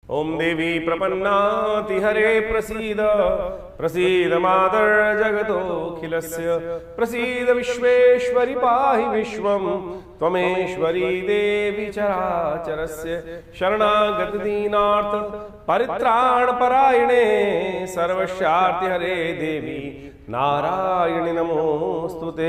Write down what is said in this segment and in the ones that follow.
ओम देवी प्रपन्नाति हरे प्रसीद प्रसीद मातर जगतोऽखिलस्य प्रसीद विश्वेश्वरि पाहि विश्वं त्वमेश्वरी देवी चराचरस्य शरणागत दीनार्थ परित्राण परायणे सर्वस्यार्ति हरे देवी नारायणी नमोस्तुते।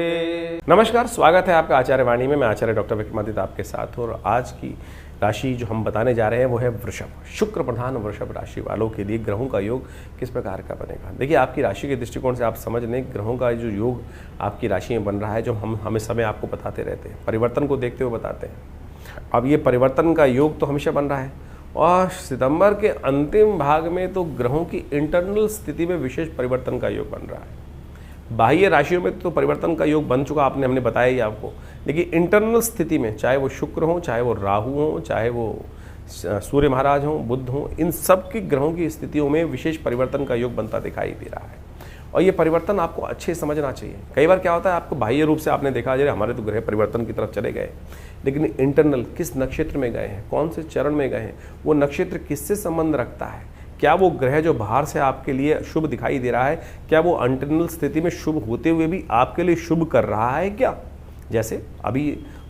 नमस्कार, स्वागत है आपका आचार्य वाणी में। मैं आचार्य डॉक्टर विक्रमादित्य आपके साथ हूं और आज की राशि जो हम बताने जा रहे हैं वो है वृषभ। शुक्र प्रधान वृषभ राशि वालों के लिए ग्रहों का योग किस प्रकार का बनेगा। देखिए, आपकी राशि के दृष्टिकोण से आप समझ लें, ग्रहों का जो योग आपकी राशि में बन रहा है, जो हम हमें समय आपको बताते रहते हैं, परिवर्तन को देखते हुए बताते हैं। अब ये परिवर्तन का योग तो हमेशा बन रहा है और सितंबर के अंतिम भाग में तो ग्रहों की इंटरनल स्थिति में विशेष परिवर्तन का योग बन रहा है। बाह्य राशियों में तो परिवर्तन का योग बन चुका, हमने बताया ही आपको, लेकिन इंटरनल स्थिति में चाहे वो शुक्र हो, चाहे वो राहु हो, चाहे वो सूर्य महाराज हो, बुध हो, इन सब की ग्रहों की स्थितियों में विशेष परिवर्तन का योग बनता दिखाई दे रहा है और ये परिवर्तन आपको अच्छे समझना चाहिए। कई बार क्या होता है, आपको बाह्य रूप से आपने देखा जैसे हमारे तो ग्रह परिवर्तन की तरफ चले गए, लेकिन इंटरनल किस नक्षत्र में गए हैं, कौन से चरण में गए हैं, वो नक्षत्र किससे संबंध रखता है, क्या वो ग्रह जो बाहर से आपके लिए शुभ दिखाई दे रहा है, क्या वो इंटरनल स्थिति में शुभ होते हुए भी आपके लिए शुभ कर रहा है क्या। जैसे अभी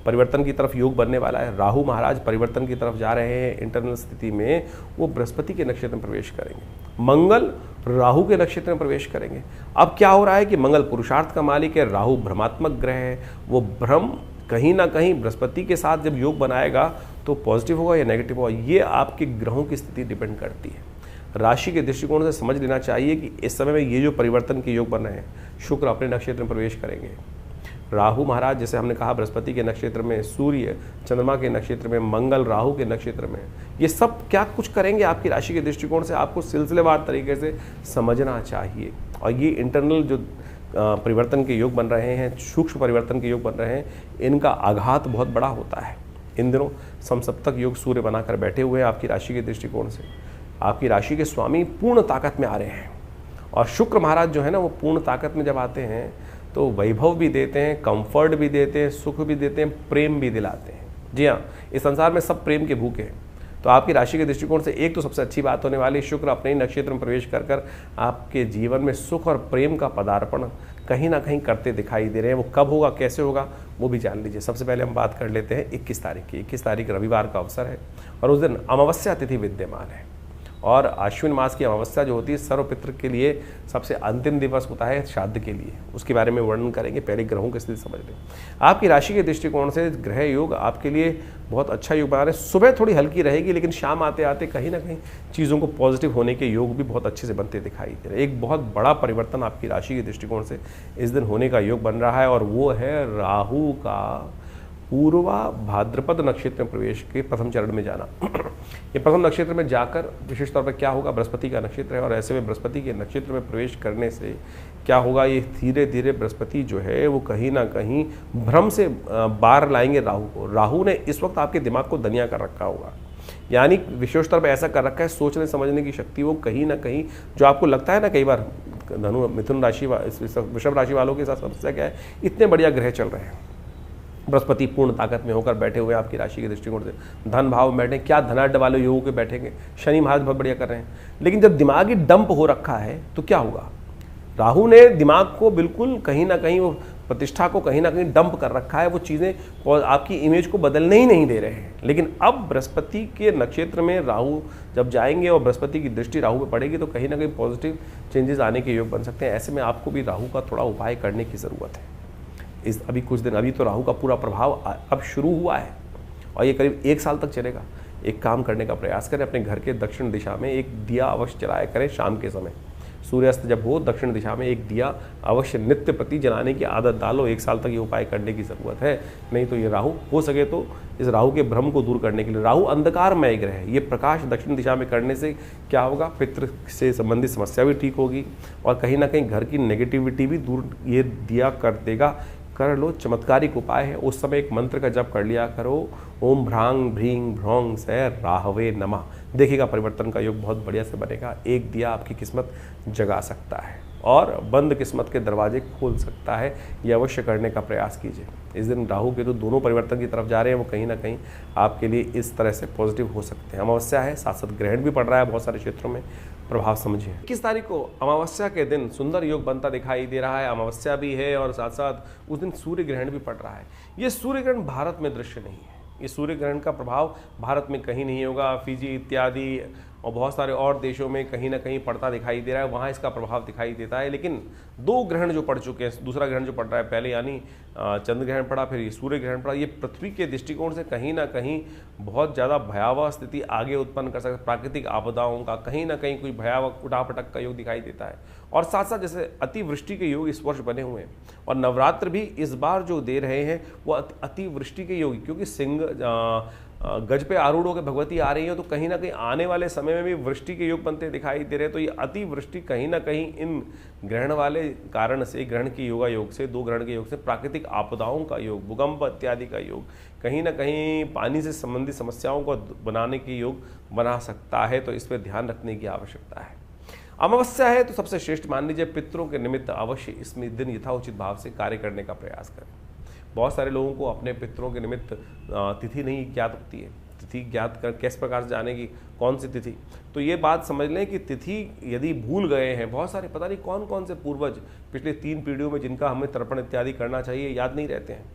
परिवर्तन की तरफ योग बनने वाला है, राहु महाराज परिवर्तन की तरफ जा रहे हैं इंटरनल स्थिति में, वो बृहस्पति के नक्षत्र में प्रवेश करेंगे, मंगल राहु के नक्षत्र में प्रवेश करेंगे। अब क्या हो रहा है कि मंगल पुरुषार्थ का मालिक है, राहु भ्रमात्मक ग्रह है, वो भ्रम कहीं ना कहीं बृहस्पति के साथ जब योग बनाएगा तो पॉजिटिव होगा या नेगेटिव होगा, ये आपके ग्रहों की स्थिति डिपेंड करती है। राशि के दृष्टिकोण से समझ लेना चाहिए कि इस समय में ये जो परिवर्तन के योग बन रहे हैं, शुक्र अपने नक्षत्र में प्रवेश करेंगे, राहु महाराज जैसे हमने कहा बृहस्पति के नक्षत्र में, सूर्य चंद्रमा के नक्षत्र में, मंगल राहु के नक्षत्र में, ये सब क्या कुछ करेंगे आपकी राशि के दृष्टिकोण से आपको सिलसिलेवार तरीके से समझना चाहिए। और ये इंटरनल जो परिवर्तन के योग बन रहे हैं, सूक्ष्म परिवर्तन के योग बन रहे हैं, इनका आघात बहुत बड़ा होता है। इन दिनों समसप्तक योग सूर्य बनाकर बैठे हुए हैं आपकी राशि के दृष्टिकोण से। आपकी राशि के स्वामी पूर्ण ताकत में आ रहे हैं और शुक्र महाराज जो है ना, वो पूर्ण ताकत में जब आते हैं तो वैभव भी देते हैं, कंफर्ट भी देते हैं, सुख भी देते हैं, प्रेम भी दिलाते हैं। जी हाँ, इस संसार में सब प्रेम के भूखे हैं। तो आपकी राशि के दृष्टिकोण से एक तो सबसे अच्छी बात होने वाली, शुक्र अपने ही नक्षत्र में प्रवेश कर कर आपके जीवन में सुख और प्रेम का पदार्पण कहीं ना कहीं करते दिखाई दे रहे हैं। वो कब होगा, कैसे होगा, वो भी जान लीजिए। सबसे पहले हम बात कर लेते हैं 21 तारीख की। 21 तारीख रविवार का अवसर है और उस दिन अमावस्या तिथि विद्यमान है और आश्विन मास की अमावस्या जो होती है सर्वपितृ के लिए सबसे अंतिम दिवस होता है श्राद्ध के लिए। उसके बारे में वर्णन करेंगे, पहले ग्रहों की स्थिति समझ लें। आपकी राशि के दृष्टिकोण से ग्रह योग आपके लिए बहुत अच्छा योग बना रहे हैं। सुबह थोड़ी हल्की रहेगी, लेकिन शाम आते आते कहीं ना कहीं चीज़ों को पॉजिटिव होने के योग भी बहुत अच्छे से बनते दिखाई दे रहे हैं। एक बहुत बड़ा परिवर्तन आपकी राशि के दृष्टिकोण से इस दिन होने का योग बन रहा है और वो है राहु का पूर्वा भाद्रपद नक्षत्र में प्रवेश के प्रथम चरण में जाना। ये प्रथम नक्षत्र में जाकर विशेष तौर पर क्या होगा, बृहस्पति का नक्षत्र है और ऐसे में बृहस्पति के नक्षत्र में प्रवेश करने से क्या होगा, ये धीरे धीरे बृहस्पति जो है वो कहीं ना कहीं भ्रम से बाहर लाएंगे राहु को। राहु ने इस वक्त आपके दिमाग को दनिया कर रखा होगा, यानी विशेष तौर पर ऐसा कर रखा है, सोचने समझने की शक्ति वो कहीं ना कहीं, जो आपको लगता है ना कई बार धनु मिथुन राशि वृषभ राशि वालों के साथ समस्या क्या है, इतने बढ़िया ग्रह चल रहे हैं, बृहस्पति पूर्ण ताकत में होकर बैठे हुए आपकी राशि के दृष्टिकोण से, धन भाव में बैठे, क्या धनाढ़ वाले योगों के बैठेंगे, शनि महाराज बहुत बढ़िया कर रहे हैं। लेकिन जब दिमागी डंप हो रखा है तो क्या होगा, राहु ने दिमाग को बिल्कुल कहीं ना कहीं, वो प्रतिष्ठा को कहीं ना कहीं डंप कर रखा है, वो चीज़ें आपकी इमेज को बदलने ही नहीं दे रहे हैं। लेकिन अब बृहस्पति के नक्षत्र में राहु जब जाएंगे और बृहस्पति की दृष्टि राहु पे पड़ेगी तो कहीं ना कहीं पॉजिटिव चेंजेस आने के योग बन सकते हैं। ऐसे में आपको भी राहु का थोड़ा उपाय करने की ज़रूरत है। इस अभी कुछ दिन, अभी तो राहु का पूरा प्रभाव अब शुरू हुआ है और ये करीब 1 साल तक चलेगा। एक काम करने का प्रयास करें, अपने घर के दक्षिण दिशा में एक दिया अवश्य जलाया करें। शाम के समय सूर्यास्त जब हो, दक्षिण दिशा में एक दिया अवश्य नित्य प्रति जलाने की आदत डालो। 1 साल तक ये उपाय करने की ज़रूरत है, नहीं तो ये राहु हो सके तो इस राहु के भ्रम को दूर करने के लिए, राहु अंधकारमय ग्रह है, ये प्रकाश दक्षिण दिशा में करने से क्या होगा, पितृ से संबंधित समस्या भी ठीक होगी और कहीं ना कहीं घर की नेगेटिविटी भी दूर ये दिया कर देगा। कर लो, चमत्कारिक उपाय है। उस समय एक मंत्र का जप कर लिया करो, ओम भ्रांग भ्रींग भ्रौंग से राहवे नमः। देखिएगा परिवर्तन का योग बहुत बढ़िया से बनेगा। एक दिया आपकी किस्मत जगा सकता है। और बंद किस्मत के दरवाजे खोल सकता है। ये अवश्य करने का प्रयास कीजिए। इस दिन राहु केतु दोनों परिवर्तन की तरफ जा रहे हैं, वो कहीं ना कहीं आपके लिए इस तरह से पॉजिटिव हो सकते हैं। अमावस्या है, साथ साथ ग्रहण भी पड़ रहा है बहुत सारे क्षेत्रों में, प्रभाव समझिए। 21 तारीख को अमावस्या के दिन सुंदर योग बनता दिखाई दे रहा है। अमावस्या भी है और साथ साथ उस दिन सूर्य ग्रहण भी पड़ रहा है। ये सूर्य ग्रहण भारत में दृश्य नहीं है, ये सूर्य ग्रहण का प्रभाव भारत में कहीं नहीं होगा। फिजी इत्यादि और बहुत सारे और देशों में कहीं ना कहीं पड़ता दिखाई दे रहा है, वहाँ इसका प्रभाव दिखाई देता है। लेकिन दो ग्रहण जो पड़ चुके हैं, दूसरा ग्रहण जो पड़ रहा है, पहले यानी चंद्र ग्रहण पड़ा, फिर ये सूर्य ग्रहण पड़ा, ये पृथ्वी के दृष्टिकोण से कहीं ना कहीं बहुत ज़्यादा भयावह स्थिति आगे उत्पन्न कर सकता है। प्राकृतिक आपदाओं का कहीं ना कहीं कोई भयावह उठापटक का योग दिखाई देता है। और साथ साथ जैसे अतिवृष्टि के योग इस वर्ष बने हुए हैं, और नवरात्र भी इस बार जो दे रहे हैं वो अतिवृष्टि के योग, क्योंकि सिंह गज पे आरूढ़ होकर भगवती आ रही है, तो कहीं ना कहीं आने वाले समय में भी वृष्टि के योग बनते दिखाई दे रहे हैं। तो ये अतिवृष्टि कहीं ना कहीं इन ग्रहण वाले कारण से, ग्रहण की योगा योग से, दो ग्रहण के योग से प्राकृतिक आपदाओं का योग, भूकंप इत्यादि का योग, कहीं ना कहीं पानी से संबंधित समस्याओं को बनाने की योग बना सकता है। तो इस पर ध्यान रखने की आवश्यकता है। अमावस्या है तो सबसे श्रेष्ठ मान लीजिए पितरों के निमित्त अवश्य इसमें दिन यथाउचित भाव से कार्य करने का प्रयास करें। बहुत सारे लोगों को अपने पितरों के निमित्त तिथि नहीं ज्ञात होती है। तिथि ज्ञात कर किस प्रकार से जाने की, कौन सी तिथि, तो ये बात समझ लें कि तिथि यदि भूल गए हैं, बहुत सारे पता नहीं कौन कौन से पूर्वज पिछले 3 पीढ़ियों में जिनका हमें तर्पण इत्यादि करना चाहिए याद नहीं रहते हैं,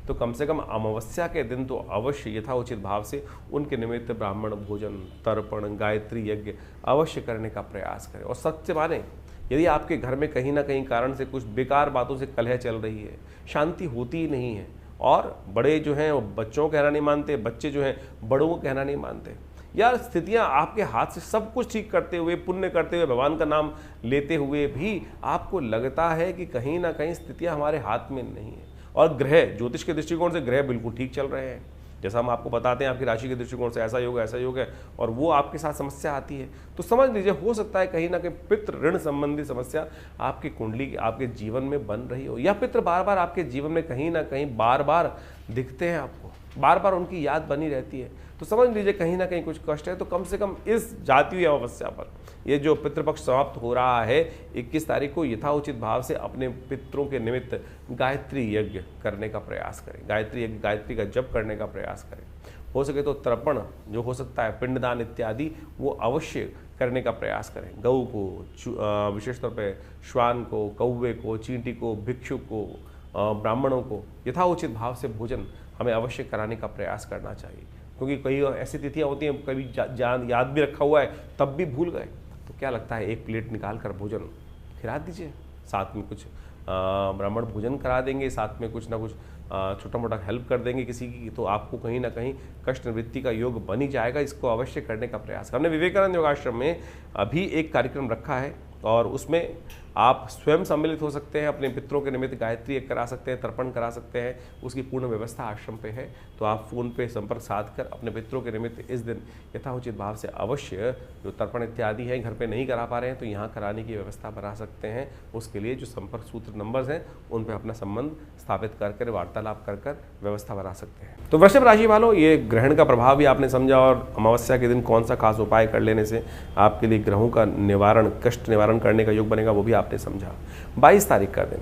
तो कम से कम अमावस्या के दिन तो अवश्य यथाउचित भाव से उनके निमित्त ब्राह्मण भोजन, तर्पण, गायत्री यज्ञ अवश्य करने का प्रयास करें। और सत्य माने, यदि आपके घर में कहीं ना कहीं कारण से कुछ बेकार बातों से कलह चल रही है, शांति होती ही नहीं है, और बड़े जो हैं वो बच्चों को कहना नहीं मानते, बच्चे जो हैं बड़ों को कहना नहीं मानते, यार स्थितियां आपके हाथ से सब कुछ ठीक करते हुए, पुण्य करते हुए, भगवान का नाम लेते हुए भी आपको लगता है कि कहीं ना कहीं स्थितियां हमारे हाथ में नहीं है। और ग्रह, ज्योतिष के दृष्टिकोण से ग्रह बिल्कुल ठीक चल रहे हैं, जैसा हम आपको बताते हैं आपकी राशि के दृष्टिकोण से ऐसा योग है, और वो आपके साथ समस्या आती है, तो समझ लीजिए हो सकता है कहीं ना कहीं पितृ ऋण संबंधी समस्या आपकी कुंडली, आपके जीवन में बन रही हो, या पितृ बार बार आपके जीवन में कहीं ना कहीं बार बार दिखते हैं, आपको बार बार उनकी याद बनी रहती है। तो समझ लीजिए कहीं ना कहीं कुछ कष्ट है। तो कम से कम इस जाती हुई अमावस्या पर, ये जो पितृपक्ष समाप्त हो रहा है 21 तारीख को, यथाउचित भाव से अपने पितरों के निमित्त गायत्री यज्ञ करने का प्रयास करें। गायत्री यज्ञ, गायत्री का जप करने का प्रयास करें। हो सके तो तर्पण जो हो सकता है, पिंडदान इत्यादि, वो अवश्य करने का प्रयास करें। गऊ को, विशेष तौर पर श्वान को, कौवे को, चींटी को, भिक्षुक को, ब्राह्मणों को यथाउचित भाव से भोजन हमें अवश्य कराने का प्रयास करना चाहिए। क्योंकि कई ऐसी तिथियां होती हैं, कभी याद भी रखा हुआ है तब भी भूल गए, तो क्या लगता है एक प्लेट निकाल कर भोजन खिला दीजिए, साथ में कुछ ब्राह्मण भोजन करा देंगे, साथ में कुछ ना कुछ छोटा मोटा हेल्प कर देंगे किसी की, तो आपको कहीं ना कहीं कष्ट निवृत्ति का योग बन ही जाएगा। इसको अवश्य करने का प्रयास। हमने विवेकानंद योगाश्रम में अभी एक कार्यक्रम रखा है, और उसमें आप स्वयं सम्मिलित हो सकते हैं, अपने पितरों के निमित्त गायत्री एक करा सकते हैं, तर्पण करा सकते हैं, उसकी पूर्ण व्यवस्था आश्रम पे है। तो आप फ़ोन पे संपर्क साध कर अपने पितरों के निमित्त इस दिन यथाउचित भाव से अवश्य जो तर्पण इत्यादि है, घर पे नहीं करा पा रहे हैं तो यहाँ कराने की व्यवस्था बना सकते हैं। उसके लिए जो संपर्क सूत्र नंबर्स हैं उन पर अपना संबंध स्थापित कर वार्तालाप कर व्यवस्था बना सकते हैं। तो वृषभ राशि वालों, ये ग्रहण का प्रभाव भी आपने समझा, और अमावस्या के दिन कौन सा खास उपाय कर लेने से आपके लिए ग्रहों का निवारण, कष्ट निवारण करने का योग बनेगा, वो भी आपने समझा। 22 तारीख का दिन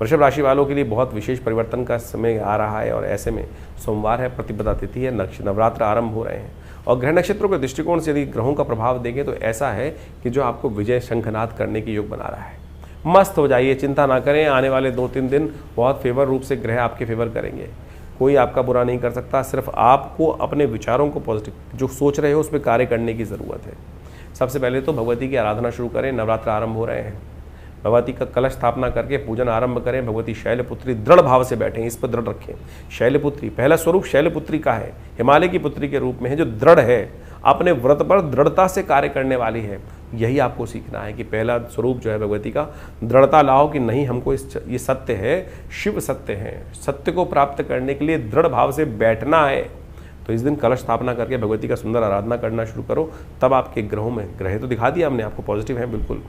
वृषभ राशि वालों के लिए बहुत विशेष परिवर्तन का समय आ रहा है, और ऐसे में सोमवार है, प्रतिपदा तिथि है, नवरात्र आरंभ हो रहे हैं, और ग्रह नक्षत्रों के दृष्टिकोण से यदि ग्रहों का प्रभाव देंगे तो ऐसा है कि जो आपको विजय शंखनाद करने के योग बना रहा है। मस्त हो जाइए, चिंता ना करें, आने वाले 2-3 दिन बहुत फेवर रूप से ग्रह आपके फेवर करेंगे। कोई आपका बुरा नहीं कर सकता, सिर्फ आपको अपने विचारों को पॉजिटिव, जो सोच रहे हो उस पर कार्य करने की ज़रूरत है। सबसे पहले तो भगवती की आराधना शुरू करें, नवरात्र आरंभ हो रहे हैं, भगवती का कलश स्थापना करके पूजन आरंभ करें। भगवती शैलपुत्री दृढ़ भाव से बैठें, इस पर दृढ़ रखें। शैलपुत्री, पहला स्वरूप शैलपुत्री का है, हिमालय की पुत्री के रूप में है, जो दृढ़ है, अपने व्रत पर दृढ़ता से कार्य करने वाली है। यही आपको सीखना है कि पहला स्वरूप जो है भगवती का, दृढ़ता लाओ कि नहीं, हमको ये सत्य है, शिव सत्य है, सत्य को प्राप्त करने के लिए दृढ़ भाव से बैठना है। तो इस दिन कलश स्थापना करके भगवती का सुंदर आराधना करना शुरू करो, तब आपके ग्रहों में, ग्रह तो दिखा दिया हमने आपको, पॉजिटिव है बिल्कुल,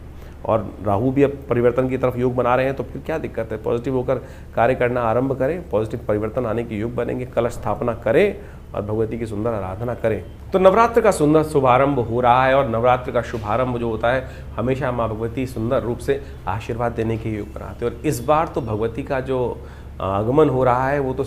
और राहु भी अब परिवर्तन की तरफ योग बना रहे हैं, तो फिर क्या दिक्कत है। पॉजिटिव होकर कार्य करना आरंभ करें, पॉजिटिव परिवर्तन आने के योग बनेंगे। कलश स्थापना करें और भगवती की सुंदर आराधना करें। तो नवरात्र का सुंदर शुभारंभ हो रहा है और नवरात्र का शुभारंभ जो होता है हमेशा माँ भगवती सुंदर रूप से आशीर्वाद देने के योग बनाते हैं। और इस बार तो भगवती का जो आगमन हो रहा है वो तो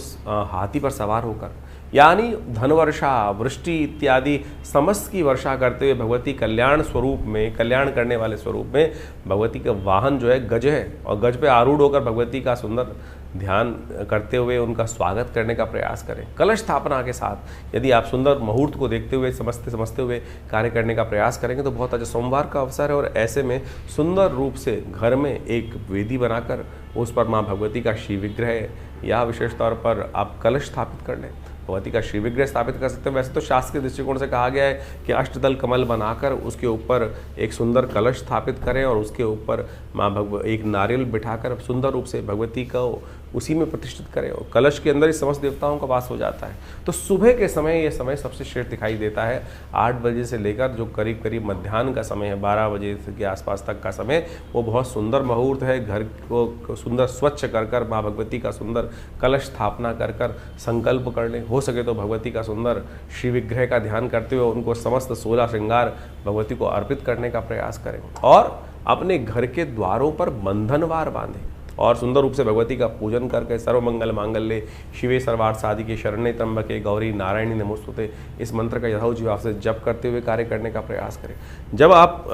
हाथी पर सवार होकर, यानी धन वर्षा, वृष्टि इत्यादि समस्त की वर्षा करते हुए भगवती कल्याण स्वरूप में, कल्याण करने वाले स्वरूप में भगवती का वाहन जो है गज है, और गज पे आरूढ़ होकर भगवती का सुंदर ध्यान करते हुए उनका स्वागत करने का प्रयास करें। कलश स्थापना के साथ यदि आप सुंदर मुहूर्त को देखते हुए समझते हुए कार्य करने का प्रयास करेंगे तो बहुत अच्छा सोमवार का अवसर है। और ऐसे में सुंदर रूप से घर में एक वेदी बनाकर उस पर माँ भगवती का श्री विग्रह या विशेष तौर पर आप कलश स्थापित कर लें, भगवती का श्री विग्रह स्थापित कर सकते हैं। वैसे तो शास्त्र के दृष्टिकोण से कहा गया है कि अष्टदल कमल बनाकर उसके ऊपर एक सुंदर कलश स्थापित करें और उसके ऊपर माँ एक नारियल बिठाकर सुंदर रूप से भगवती को उसी में प्रतिष्ठित करें और कलश के अंदर ही समस्त देवताओं का वास हो जाता है। तो सुबह के समय ये समय सबसे श्रेष्ठ दिखाई देता है। 8 बजे से लेकर जो करीब करीब मध्याह्न का समय है, 12 बजे के आसपास तक का समय, वो बहुत सुंदर मुहूर्त है। घर को सुंदर स्वच्छ कर माँ भगवती का सुंदर कलश स्थापना कर संकल्प कर लें। हो सके तो भगवती का सुंदर श्री विग्रह का ध्यान करते हुए उनको समस्त 16 श्रृंगार भगवती को अर्पित करने का प्रयास करें और अपने घर के द्वारों पर बंधनवार बांधें और सुंदर रूप से भगवती का पूजन करके सर्वमंगल मांगल्ये शिवे सर्वार्थ साधिके शरण्ये त्र्यंबके गौरी नारायणी नमोस्तुते इस मंत्र का यथोचित भाव से जप करते हुए कार्य करने का प्रयास करें। जब आप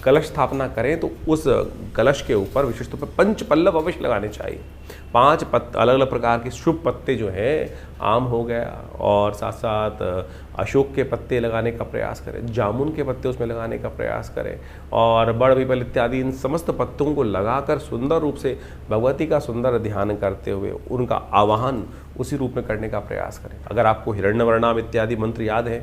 कलश स्थापना करें तो उस कलश के ऊपर विशेष तौर पर 5 पल्लव अवश्य लगाने चाहिए। 5 अलग अलग प्रकार के शुभ पत्ते जो हैं, आम हो गया और साथ साथ अशोक के पत्ते लगाने का प्रयास करें, जामुन के पत्ते उसमें लगाने का प्रयास करें और बड़ पीपल इत्यादि इन समस्त पत्तों को लगाकर सुंदर रूप से भगवती का सुंदर ध्यान करते हुए उनका आवाहन उसी रूप में करने का प्रयास करें। अगर आपको हिरण्यवर्णाम इत्यादि मंत्र याद है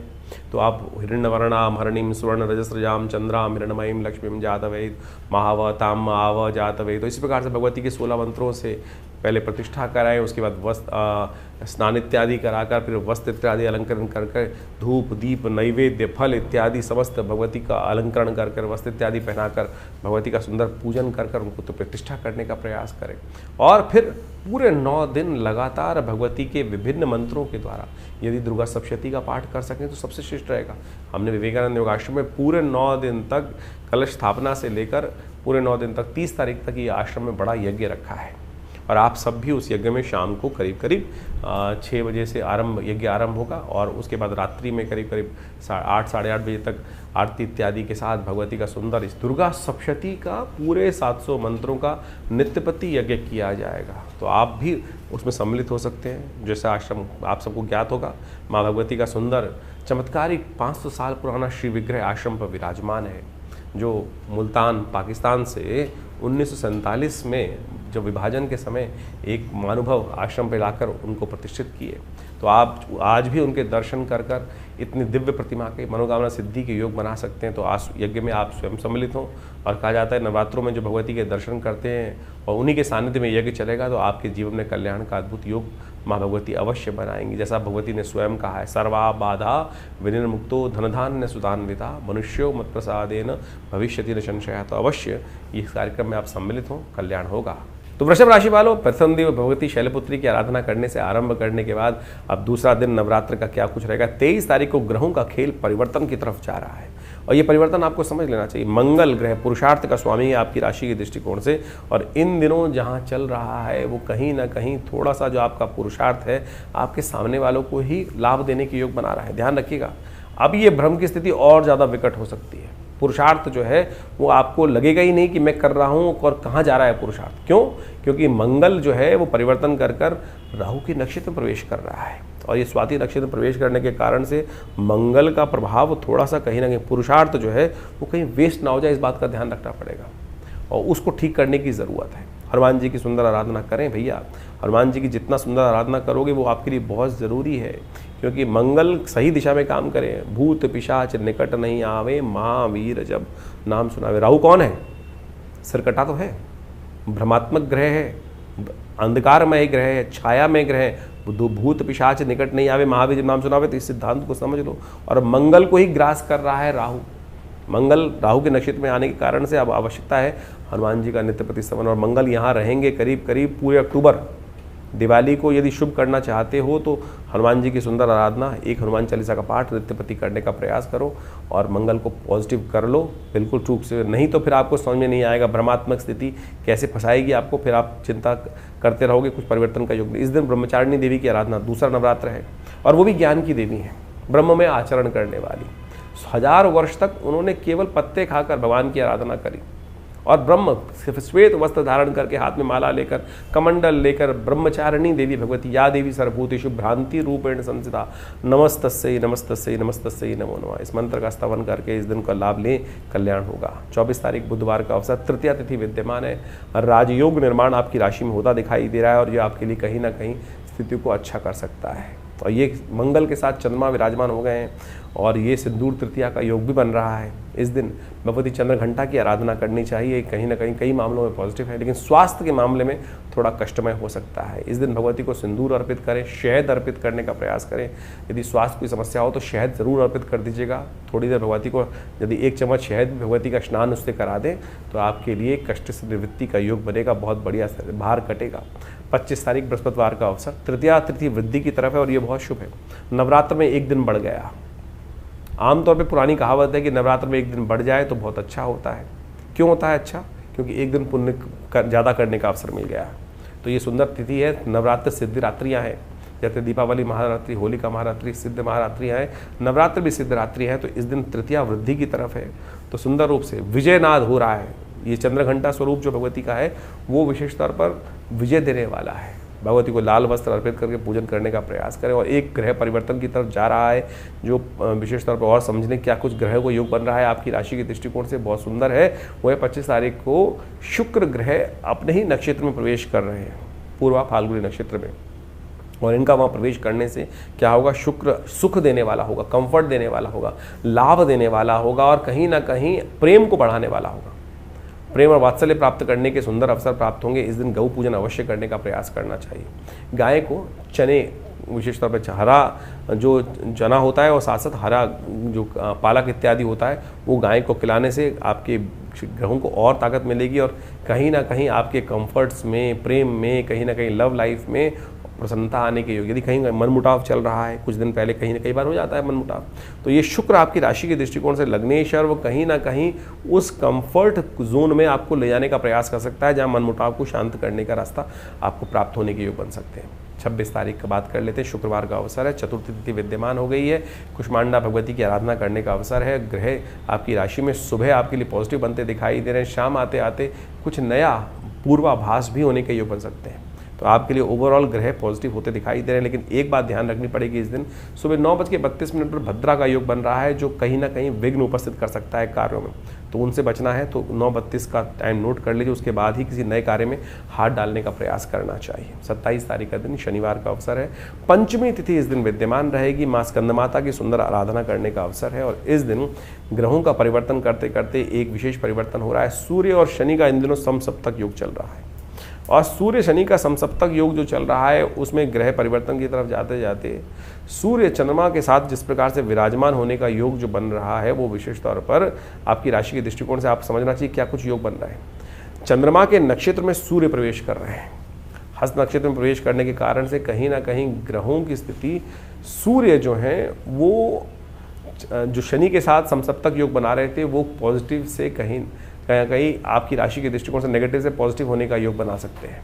तो आप हिरण्यवर्णाम हरणीम स्वर्ण रजस्रजाम चंद्राम हिरण्मयीम लक्ष्मीम जातवेद महावताम आव जातवेद, तो इसी प्रकार से भगवती के 16 मंत्रों से पहले प्रतिष्ठा कराएं, उसके बाद वस्त्र स्नान इत्यादि कराकर फिर वस्त्र इत्यादि अलंकरण कर धूप दीप नैवेद्य फल इत्यादि समस्त भगवती का अलंकरण कर वस्त्र इत्यादि पहनाकर भगवती का सुंदर पूजन कर उनको तो प्रतिष्ठा करने का प्रयास करें। और फिर पूरे 9 दिन लगातार भगवती के विभिन्न मंत्रों के द्वारा यदि दुर्गा सप्तशती का पाठ कर सकें तो सबसे श्रेष्ठ रहेगा। हमने विवेकानंद योगाश्रम में पूरे 9 दिन तक कलश स्थापना से लेकर पूरे 9 दिन तक 30 तारीख तक ये आश्रम में बड़ा यज्ञ रखा है और आप सब भी उस यज्ञ में शाम को करीब करीब 6 बजे से यज्ञ आरंभ होगा और उसके बाद रात्रि में करीब करीब 8 साढ़े 8 बजे तक आरती इत्यादि के साथ भगवती का सुंदर इस दुर्गा सप्तशती का पूरे 700 मंत्रों का नित्यपति यज्ञ किया जाएगा। तो आप भी उसमें सम्मिलित हो सकते हैं। जैसे आश्रम आप सबको ज्ञात होगा, माँ भगवती का सुंदर चमत्कारिक 500 साल पुराना श्री विग्रह आश्रम पर विराजमान है, जो मुल्तान पाकिस्तान से 1947 में जब विभाजन के समय एक महानुभव आश्रम पे लाकर उनको प्रतिष्ठित किए। तो आप आज भी उनके दर्शन कर इतनी दिव्य प्रतिमा के मनोकामना सिद्धि के योग बना सकते हैं। तो आज यज्ञ में आप स्वयं सम्मिलित हों और कहा जाता है नवरात्रों में जो भगवती के दर्शन करते हैं और उन्हीं के सानिध्य में यज्ञ चलेगा तो आपके जीवन में कल्याण का अद्भुत योग माँ भगवती अवश्य बनाएंगी। जैसा भगवती ने स्वयं कहा है, सर्वा बाधा विनिर्मुक्तो धनधान्य सुधान्विता मनुष्यो मत प्रसादेन भविष्यति न संशय। तो अवश्य इस कार्यक्रम में आप सम्मिलित हों, कल्याण होगा। तो वृषभ राशि वालों, प्रथम दिन भगवती शैलपुत्री की आराधना करने से आरंभ करने के बाद अब दूसरा दिन नवरात्र का क्या कुछ रहेगा। 23 तारीख को ग्रहों का खेल परिवर्तन की तरफ जा रहा है और ये परिवर्तन आपको समझ लेना चाहिए। मंगल ग्रह पुरुषार्थ का स्वामी है आपकी राशि के दृष्टिकोण से और इन दिनों जहाँ चल रहा है वो कहीं ना कहीं थोड़ा सा जो आपका पुरुषार्थ है आपके सामने वालों को ही लाभ देने के योग बना रहा है। ध्यान रखिएगा, अब ये भ्रम की स्थिति और ज़्यादा विकट हो सकती है। पुरुषार्थ जो है वो आपको लगेगा ही नहीं कि मैं कर रहा हूँ और कहाँ जा रहा है पुरुषार्थ। क्यों? क्योंकि मंगल जो है वो परिवर्तन कर राहु के नक्षत्र में प्रवेश कर रहा है और ये स्वाति नक्षत्र में प्रवेश करने के कारण से मंगल का प्रभाव थोड़ा सा कहीं ना कहीं पुरुषार्थ जो है वो कहीं वेस्ट ना हो जाए, इस बात का ध्यान रखना पड़ेगा और उसको ठीक करने की ज़रूरत है। हनुमान जी की सुंदर आराधना करें भैया, हनुमान जी की जितना सुंदर आराधना करोगे वो आपके लिए बहुत ज़रूरी है क्योंकि मंगल सही दिशा में काम करें। भूत पिशाच निकट नहीं आवे, महावीर जब नाम सुनावे। राहु कौन है? सिरकटा तो है, भ्रमात्मक ग्रह है, अंधकारमय ग्रह है, छायामय ग्रह है। भूत पिशाच निकट नहीं आवे, महावीर जब नाम सुनावे। तो इस सिद्धांत को समझ लो। और मंगल को ही ग्रास कर रहा है राहु, मंगल राहु के नक्षत्र में आने के कारण से अब आवश्यकता है हनुमान जी का नित्य प्रति स्मरण, और मंगल यहाँ रहेंगे करीब करीब पूरे अक्टूबर। दिवाली को यदि शुभ करना चाहते हो तो हनुमान जी की सुंदर आराधना, एक हनुमान चालीसा का पाठ नित्य प्रति करने का प्रयास करो और मंगल को पॉजिटिव कर लो बिल्कुल ठीक से। नहीं तो फिर आपको समझ में नहीं आएगा, भ्रमात्मक स्थिति कैसे फंसाएगी आपको, फिर आप चिंता करते रहोगे, कुछ परिवर्तन का योग नहीं। इस दिन ब्रह्मचारिणी देवी की आराधना, दूसरा नवरात्र है और वो भी ज्ञान की देवी है, ब्रह्म में आचरण करने वाली। 1000 वर्ष तक उन्होंने केवल पत्ते खाकर भगवान की आराधना करी और ब्रह्म श्वेत वस्त्र धारण करके हाथ में माला लेकर कमंडल लेकर ब्रह्मचारिणी देवी भगवती या देवी सर्वभूतेषु भ्रांति रूपेण संस्थिता नमस्तस्यै नमस्तस्यै नमस्तस्यै नमो नमः, इस मंत्र का स्तवन करके इस दिन का लाभ लें, कल्याण होगा। 24 तारीख बुधवार का अवसर, तृतीया तिथि विद्यमान है, राजयोग निर्माण आपकी राशि में होता दिखाई दे रहा है और ये आपके लिए कहीं ना कहीं स्थिति को अच्छा कर सकता है। और ये मंगल के साथ चंद्रमा विराजमान हो गए हैं और ये सिंदूर तृतीया का योग भी बन रहा है। इस दिन भगवती चंद्रघंटा की आराधना करनी चाहिए, कहीं ना कहीं कई मामलों में पॉजिटिव है, लेकिन स्वास्थ्य के मामले में थोड़ा कष्टमय हो सकता है। इस दिन भगवती को सिंदूर अर्पित करें, शहद अर्पित करने का प्रयास करें। यदि स्वास्थ्य की समस्या हो तो शहद जरूर अर्पित कर दीजिएगा। थोड़ी देर भगवती को यदि 1 चम्मच शहद भगवती का स्नान उससे करा दें तो आपके लिए कष्ट से निवृत्ति का योग बनेगा, बहुत बढ़िया भार कटेगा। 25 तारीख बृहस्पतिवार का अवसर, तृतीया तिथि वृद्धि की तरफ है और ये बहुत शुभ है। नवरात्र में 1 दिन बढ़ गया। आमतौर पे पुरानी कहावत है कि नवरात्र में 1 दिन बढ़ जाए तो बहुत अच्छा होता है। क्यों होता है अच्छा? क्योंकि 1 दिन पुण्य ज़्यादा करने का अवसर मिल गया। तो ये सुंदर तिथि है। नवरात्र सिद्धि रात्रियाँ हैं, जैसे दीपावली महारात्रि, होलिका महारात्रि सिद्ध महारात्रियाँ हैं, नवरात्र भी सिद्ध रात्रि है। तो इस दिन तृतीया वृद्धि की तरफ है, तो सुंदर रूप से विजयनाद हो रहा है। ये चंद्रघंटा स्वरूप जो भगवती का है वो विशेष तौर पर विजय देने वाला है। भगवती को लाल वस्त्र अर्पित करके पूजन करने का प्रयास करें। और एक ग्रह परिवर्तन की तरफ जा रहा है जो विशेष तौर पर और समझने क्या कुछ ग्रह को योग बन रहा है आपकी राशि के दृष्टिकोण से बहुत सुंदर है। वो है 25 तारीख को शुक्र ग्रह अपने ही नक्षत्र में प्रवेश कर रहे हैं, पूर्वा फाल्गुनी नक्षत्र में, और इनका वहाँ प्रवेश करने से क्या होगा, शुक्र सुख देने वाला होगा, कंफर्ट देने वाला होगा, लाभ देने वाला होगा और कहीं ना कहीं प्रेम को बढ़ाने वाला होगा। प्रेम और वात्सल्य प्राप्त करने के सुंदर अवसर प्राप्त होंगे। इस दिन गौ पूजन अवश्य करने का प्रयास करना चाहिए। गाय को चने, विशेष तौर पर हरा जो चना होता है और साथ साथ हरा जो पालक इत्यादि होता है वो गाय को खिलाने से आपके ग्रहों को और ताकत मिलेगी और कहीं ना कहीं आपके कंफर्ट्स में, प्रेम में, कहीं ना कहीं लव लाइफ में प्रसन्नता आने के योग। यदि कहीं मनमुटाव चल रहा है, कुछ दिन पहले कहीं ना कई बार हो जाता है मनमुटाव, तो ये शुक्र आपकी राशि के दृष्टिकोण से लग्नेश्वर वो कहीं ना कहीं उस कंफर्ट जोन में आपको ले जाने का प्रयास कर सकता है जहां मनमुटाव को शांत करने का रास्ता आपको प्राप्त होने के योग बन सकते हैं। 26 तारीख का बात कर लेते हैं, शुक्रवार का अवसर है, चतुर्थी तिथि विद्यमान हो गई है, कुष्मांडा भगवती की आराधना करने का अवसर है। ग्रह आपकी राशि में सुबह आपके लिए पॉजिटिव बनते दिखाई दे रहे हैं, शाम आते आते कुछ नया पूर्वाभास भी होने के योग बन सकते हैं। तो आपके लिए ओवरऑल ग्रह पॉजिटिव होते दिखाई दे रहे हैं, लेकिन एक बात ध्यान रखनी पड़ेगी, इस दिन सुबह 9:32 पर भद्रा का योग बन रहा है जो कहीं ना कहीं विघ्न उपस्थित कर सकता है कार्यों में, तो उनसे बचना है। तो 9:32 का टाइम नोट कर लीजिए, उसके बाद ही किसी नए कार्य में हाथ डालने का प्रयास करना चाहिए। 27 तारीख का दिन शनिवार का अवसर है, पंचमी तिथि इस दिन विद्यमान रहेगी, माँ स्कंदमाता की सुंदर आराधना करने का अवसर है। और इस दिन ग्रहों का परिवर्तन करते करते एक विशेष परिवर्तन हो रहा है। सूर्य और शनि का इन दिनों समसप्तक योग चल रहा है और सूर्य शनि का समसप्तक योग जो चल रहा है उसमें ग्रह परिवर्तन की तरफ जाते जाते सूर्य चंद्रमा के साथ जिस प्रकार से विराजमान होने का योग जो बन रहा है वो विशेष तौर पर आपकी राशि के दृष्टिकोण से आप समझना चाहिए क्या कुछ योग बन रहा है। चंद्रमा के नक्षत्र में सूर्य प्रवेश कर रहे हैं, हस्त नक्षत्र में प्रवेश करने के कारण से कहीं ना कहीं ग्रहों की स्थिति, सूर्य जो हैं वो जो शनि के साथ समसप्तक योग बना रहे थे वो पॉजिटिव से कहीं आपकी राशि के दृष्टिकोण से नेगेटिव से पॉजिटिव होने का योग बना सकते हैं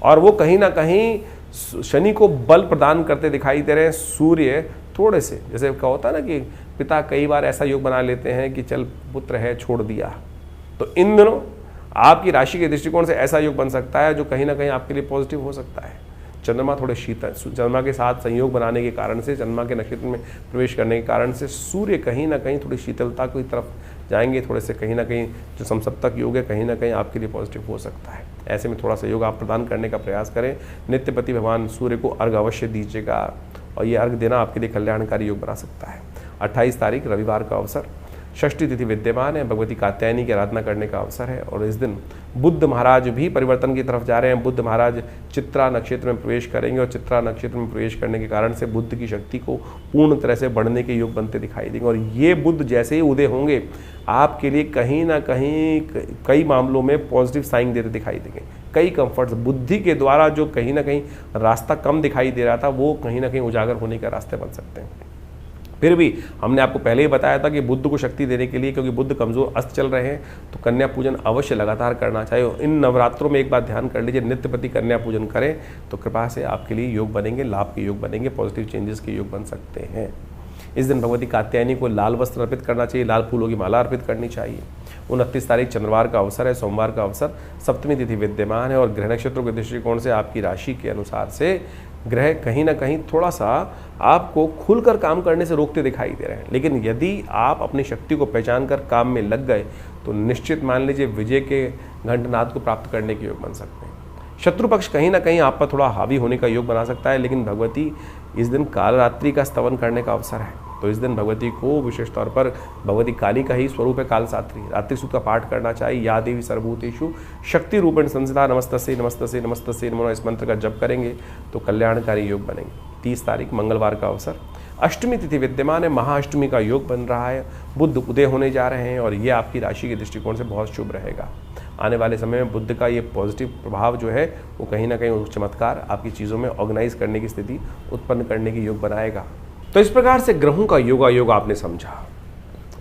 और वो कहीं ना कहीं शनि को बल प्रदान करते दिखाई दे रहे हैं। सूर्य थोड़े से, जैसे क्या होता है ना कि पिता कई बार ऐसा योग बना लेते हैं कि चल पुत्र है छोड़ दिया, तो इन दिनों आपकी राशि के दृष्टिकोण से ऐसा योग बन सकता है जो कहीं ना कहीं आपके लिए पॉजिटिव हो सकता है। चंद्रमा थोड़े शीतल, चंद्रमा के साथ संयोग बनाने के कारण से, चंद्रमा के नक्षत्र में प्रवेश करने के कारण से सूर्य कहीं ना कहीं थोड़ी शीतलता की तरफ जाएंगे, थोड़े से कहीं ना कहीं जो समसप्तक योग है कहीं ना कहीं आपके लिए पॉजिटिव हो सकता है। ऐसे में थोड़ा सा योग आप प्रदान करने का प्रयास करें। नित्यपति भगवान सूर्य को अर्घ अवश्य दीजिएगा और ये अर्घ देना आपके लिए कल्याणकारी योग बना सकता है। 28 तारीख रविवार का अवसर, षष्ठी तिथि विद्यमान है, भगवती कात्यायनी की आराधना करने का अवसर है। और इस दिन बुद्ध महाराज भी परिवर्तन की तरफ जा रहे हैं। बुद्ध महाराज चित्रा नक्षत्र में प्रवेश करेंगे और चित्रा नक्षत्र में प्रवेश करने के कारण से बुद्ध की शक्ति को पूर्ण तरह से बढ़ने के योग बनते दिखाई देंगे। और ये बुद्ध जैसे ही उदय होंगे आपके लिए कहीं ना कहीं कई मामलों में पॉजिटिव साइन देते दिखाई देंगे। कई कंफर्ट्स बुद्धि के द्वारा जो कहीं ना कहीं रास्ता कम दिखाई दे रहा था वो कहीं ना कहीं उजागर होने का रास्ते बन सकते हैं। फिर भी हमने आपको पहले ही बताया था कि बुद्ध को शक्ति देने के लिए, क्योंकि बुद्ध कमज़ोर अस्त चल रहे हैं, तो कन्या पूजन अवश्य लगातार करना चाहिए। इन नवरात्रों में एक बात ध्यान कर लीजिए, नित्य प्रति कन्या पूजन करें तो कृपा से आपके लिए योग बनेंगे, लाभ के योग बनेंगे, पॉजिटिव चेंजेस के योग बन सकते हैं। इस दिन भगवती कात्यायनी को लाल वस्त्र अर्पित करना चाहिए, लाल फूलों की माला अर्पित करनी चाहिए। 29 तारीख चंद्रवार का अवसर है, सोमवार का अवसर, सप्तमी तिथि विद्यमान है और ग्रह नक्षत्रों के दृष्टिकोण से आपकी राशि के अनुसार से ग्रह कहीं ना कहीं थोड़ा सा आपको खुलकर काम करने से रोकते दिखाई दे रहे हैं। लेकिन यदि आप अपनी शक्ति को पहचान कर काम में लग गए तो निश्चित मान लीजिए विजय के घंटनाद को प्राप्त करने के योग बन सकते हैं। शत्रु पक्ष कहीं ना कहीं आप पर थोड़ा हावी होने का योग बना सकता है, लेकिन भगवती इस दिन कालरात्रि का स्तवन करने का अवसर है। तो इस दिन भगवती को विशेष तौर पर भगवती काली का ही स्वरूप है कालसात्री, रात्रि सूक्त का पाठ करना चाहिए। या देवी सर्वभूतेषु शक्ति रूपेण संस्थिता नमस्तस्यै नमस्तस्यै नमस्तस्यै नमो, इस मंत्र का जप करेंगे तो कल्याणकारी योग बनेंगे। 30 तारीख मंगलवार का अवसर, अष्टमी तिथि विद्यमान है, महाअष्टमी का योग बन रहा है, बुद्ध उदय होने जा रहे हैं और ये आपकी राशि के दृष्टिकोण से बहुत शुभ रहेगा। आने वाले समय में बुद्ध का ये पॉजिटिव प्रभाव जो है वो कहीं ना कहीं चमत्कार आपकी चीज़ों में ऑर्गेनाइज करने की स्थिति उत्पन्न करने की योग बनाएगा। तो इस प्रकार से ग्रहों का योगायोग आपने समझा,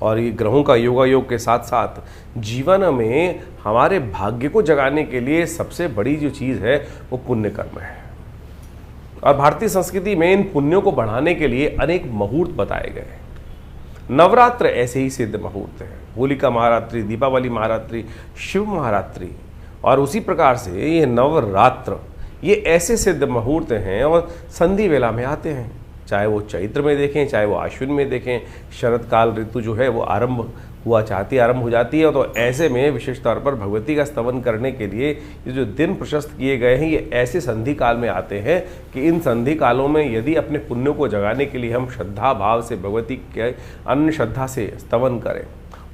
और ये ग्रहों का योगायोग के साथ साथ जीवन में हमारे भाग्य को जगाने के लिए सबसे बड़ी जो चीज़ है वो पुण्य कर्म है। और भारतीय संस्कृति में इन पुण्यों को बढ़ाने के लिए अनेक मुहूर्त बताए गए हैं। नवरात्र ऐसे ही सिद्ध मुहूर्त हैं, होलिका महारात्रि, दीपावली महारात्रि, शिव महारात्रि, और उसी प्रकार से ये नवरात्र ये ऐसे सिद्ध मुहूर्त हैं और संधि वेला में आते हैं। चाहे वो चैत्र में देखें, चाहे वो आश्विन में देखें, शरद काल ऋतु जो है वो आरंभ हो जाती है। तो ऐसे में विशेष तौर पर भगवती का स्तवन करने के लिए ये जो दिन प्रशस्त किए गए हैं ये ऐसे संधि काल में आते हैं कि इन संधि कालों में यदि अपने पुण्यों को जगाने के लिए हम श्रद्धा भाव से भगवती के अन्य श्रद्धा से स्तवन करें।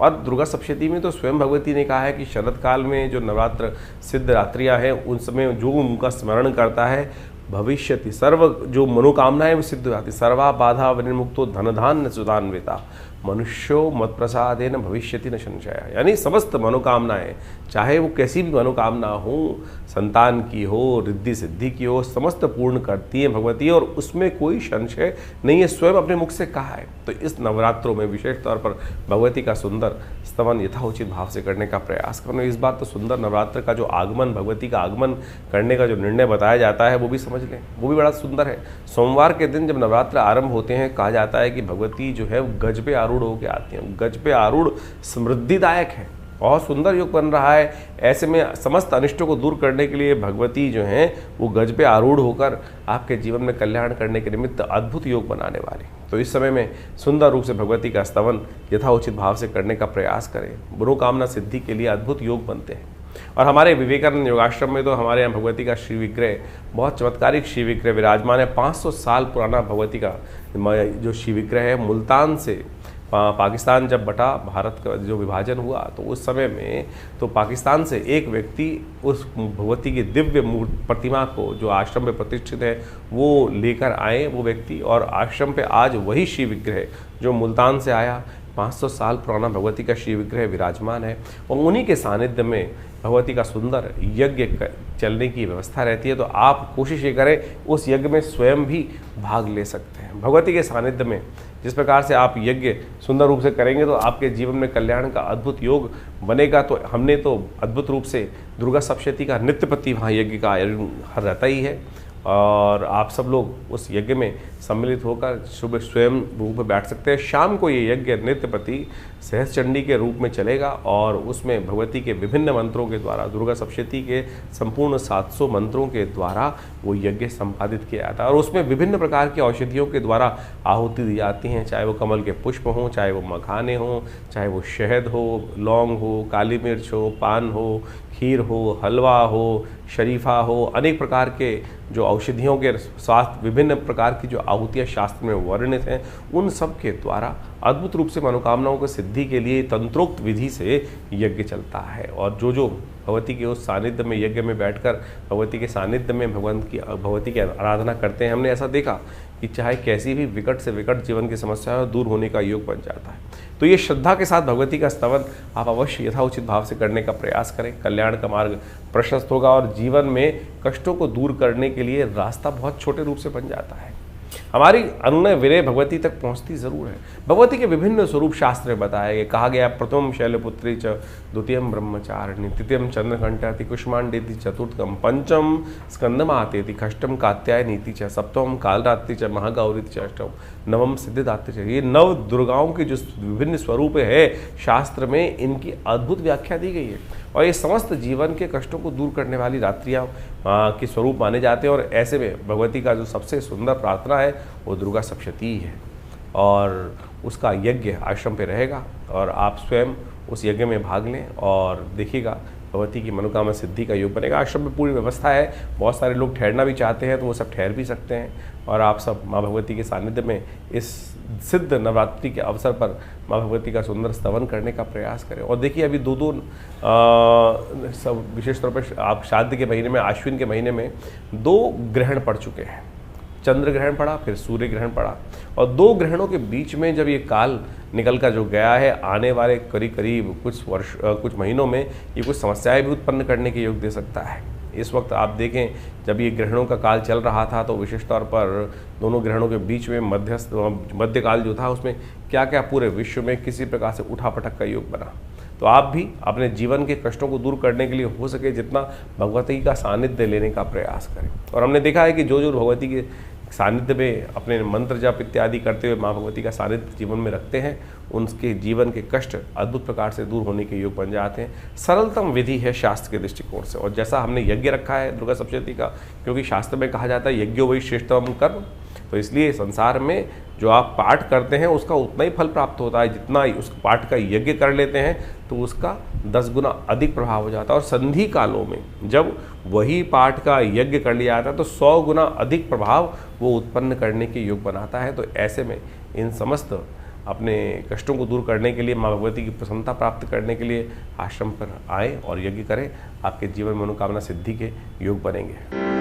और दुर्गा सप्तशती में तो स्वयं भगवती ने कहा है कि शरद काल में जो नवरात्र सिद्ध रात्रियाँ हैं उन समय जो उनका स्मरण करता है भविष्यति सर्व जो मनोकामनाएं सिद्ध हो जाती, सर्वा बाधा विनिर्मुक्तो धनधान्य सुधान्विता मनुष्यो मत प्रसादेन भविष्यति न संशय। यानी समस्त मनोकामनाएं, चाहे वो कैसी भी मनोकामना हो, संतान की हो, रिद्धि सिद्धि की हो, समस्त पूर्ण करती है भगवती, और उसमें कोई संशय नहीं है, स्वयं अपने मुख से कहा है। तो इस नवरात्रों में विशेष तौर पर भगवती का सुंदर स्तवन यथाउचित भाव से करने का प्रयास करो। इस बात तो सुंदर नवरात्र का जो आगमन, भगवती का आगमन करने का जो निर्णय बताया जाता है वो भी समझ लें, वो भी बड़ा सुंदर है। सोमवार के दिन जब नवरात्र आरंभ होते हैं कहा जाता है कि भगवती जो है गज पे आरूढ़ होकर आती हैं। गज पे आरूढ़ समृद्धिदायक है, बहुत सुंदर योग बन रहा है। ऐसे में समस्त अनिष्टों को दूर करने के लिए भगवती जो हैं वो गज पे आरूढ़ होकर आपके जीवन में कल्याण करने के निमित्त अद्भुत योग बनाने वाली। तो इस समय में सुंदर रूप से भगवती का स्तवन यथाउचित भाव से करने का प्रयास करें। मनोकामना सिद्धि के लिए अद्भुत योग बनते हैं। और हमारे विवेकानंद योगाश्रम में तो हमारे यहाँ भगवती का श्री विग्रह, बहुत चमत्कारिक श्री विग्रह विराजमान है। 500 साल पुराना भगवती का जो श्री विग्रह है, मुल्तान से पाकिस्तान जब बटा, भारत का जो विभाजन हुआ तो उस समय में तो पाकिस्तान से एक व्यक्ति उस भगवती की दिव्य प्रतिमा को जो आश्रम में प्रतिष्ठित है वो लेकर आए वो व्यक्ति, और आश्रम पे आज वही श्री विग्रह जो मुल्तान से आया 500 साल पुराना भगवती का श्री विग्रह विराजमान है। और उन्हीं के सानिध्य में भगवती का सुंदर यज्ञ चलने की व्यवस्था रहती है। तो आप कोशिश ये करें उस यज्ञ में स्वयं भी भाग ले सकते हैं। भगवती के सानिध्य में जिस प्रकार से आप यज्ञ सुंदर रूप से करेंगे तो आपके जीवन में कल्याण का अद्भुत योग बनेगा। तो हमने तो अद्भुत रूप से दुर्गा सप्तशती का नित्य प्रति वहाँ यज्ञ का आयोजन रहता ही है, और आप सब लोग उस यज्ञ में सम्मिलित होकर सुबह स्वयं रूप में बैठ सकते हैं। शाम को ये यज्ञ नित्य प्रति सहस्त्र चंडी के रूप में चलेगा, और उसमें भगवती के विभिन्न मंत्रों के द्वारा, दुर्गा सप्तशती के संपूर्ण 700 मंत्रों के द्वारा वो यज्ञ संपादित किया जाता है। और उसमें विभिन्न प्रकार की औषधियों के द्वारा आहुति दी जाती हैं, चाहे वो कमल के पुष्प हों, चाहे वो मखाने हों, चाहे वो शहद हो, लौंग हो, काली मिर्च हो, पान हो, खीर हो, हलवा हो, शरीफा हो, अनेक प्रकार के जो औषधियों के स्वास्थ्य विभिन्न प्रकार की जो आहुतियाँ शास्त्र में वर्णित हैं, उन सब के द्वारा अद्भुत रूप से मनोकामनाओं की सिद्धि के लिए तंत्रोक्त विधि से यज्ञ चलता है। और जो भगवती के उस सानिध्य में यज्ञ में बैठकर भगवती के सानिध्य में भगवती की आराधना करते हैं, हमने ऐसा देखा कि चाहे कैसी भी विकट से विकट जीवन की समस्या हो, दूर होने का योग बन जाता है। तो ये श्रद्धा के साथ भगवती का स्तवन आप अवश्य यथाउचित भाव से करने का प्रयास करें। कल्याण का मार्ग प्रशस्त होगा और जीवन में कष्टों को दूर करने के लिए रास्ता बहुत छोटे रूप से बन जाता है। हमारी अनुनय विनय भगवती तक पहुंचती जरूर है। भगवती के विभिन्न स्वरूप शास्त्र में बताए गए, कहा गया प्रथम शैलपुत्री च, द्वितीयम ब्रह्मचारिणी, तृतीयम चंद्रघंटाति, कुष्मांडेति, चतुर्थम पंचम स्कंदमातेति, षष्ठम कात्यायनीति च, सप्तम कालरात्रि च, महागौरी च, अष्टम नवम सिद्धिदात्री च। ये नव दुर्गाओं के जो विभिन्न स्वरूप है शास्त्र में, इनकी अद्भुत व्याख्या दी गई है और ये समस्त जीवन के कष्टों को दूर करने वाली रात्रियाँ के स्वरूप माने जाते हैं। और ऐसे में भगवती का जो सबसे सुंदर प्रार्थना है वो दुर्गा सप्तशती है और उसका यज्ञ आश्रम पे रहेगा और आप स्वयं उस यज्ञ में भाग लें और देखिएगा भगवती की मनोकामना सिद्धि का योग बनेगा। आश्रम में पूरी व्यवस्था है, बहुत सारे लोग ठहरना भी चाहते हैं तो वो सब ठहर भी सकते हैं और आप सब माँ भगवती के सानिध्य में इस सिद्ध नवरात्रि के अवसर पर माँ भगवती का सुंदर स्तवन करने का प्रयास करें। और देखिए अभी दो सब विशेष तौर पर आप श्राद्ध के महीने में, आश्विन के महीने में 2 ग्रहण पड़ चुके हैं। चंद्र ग्रहण पड़ा, फिर सूर्य ग्रहण पड़ा और 2 ग्रहणों के बीच में जब ये काल निकल कर जो गया है, आने वाले करीब कुछ महीनों में ये कुछ समस्याएं भी उत्पन्न करने के योग दे सकता है। इस वक्त आप देखें जब ये ग्रहणों का काल चल रहा था तो विशेष तौर पर दोनों ग्रहणों के बीच में मध्यकाल जो था उसमें क्या क्या पूरे विश्व में किसी प्रकार से उठापटक का योग बना। तो आप भी अपने जीवन के कष्टों को दूर करने के लिए हो सके जितना भगवती का सानिध्य लेने का प्रयास करें। और हमने देखा है कि जो भगवती के सानिध्य में अपने मंत्र जप इत्यादि करते हुए माँ भगवती का सानिध्य जीवन में रखते हैं, उनके जीवन के कष्ट अद्भुत प्रकार से दूर होने के योग बन जाते हैं। सरलतम विधि है शास्त्र के दृष्टिकोण से। और जैसा हमने यज्ञ रखा है दुर्गा सप्तशती का, क्योंकि शास्त्र में कहा जाता है यज्ञो वही श्रेष्ठतम कर्म, तो इसलिए संसार में जो आप पाठ करते हैं उसका उतना ही फल प्राप्त होता है जितना उस पाठ का यज्ञ कर लेते हैं तो उसका 10 गुना अधिक प्रभाव हो जाता है। और संधि कालों में जब वही पाठ का यज्ञ कर लिया जाता है तो 100 गुना अधिक प्रभाव वो उत्पन्न करने के योग बनाता है। तो ऐसे में इन समस्त अपने कष्टों को दूर करने के लिए, माँ भगवती की प्रसन्नता प्राप्त करने के लिए आश्रम पर आए और यज्ञ करें, आपके जीवन में मनोकामना सिद्धि के योग बनेंगे।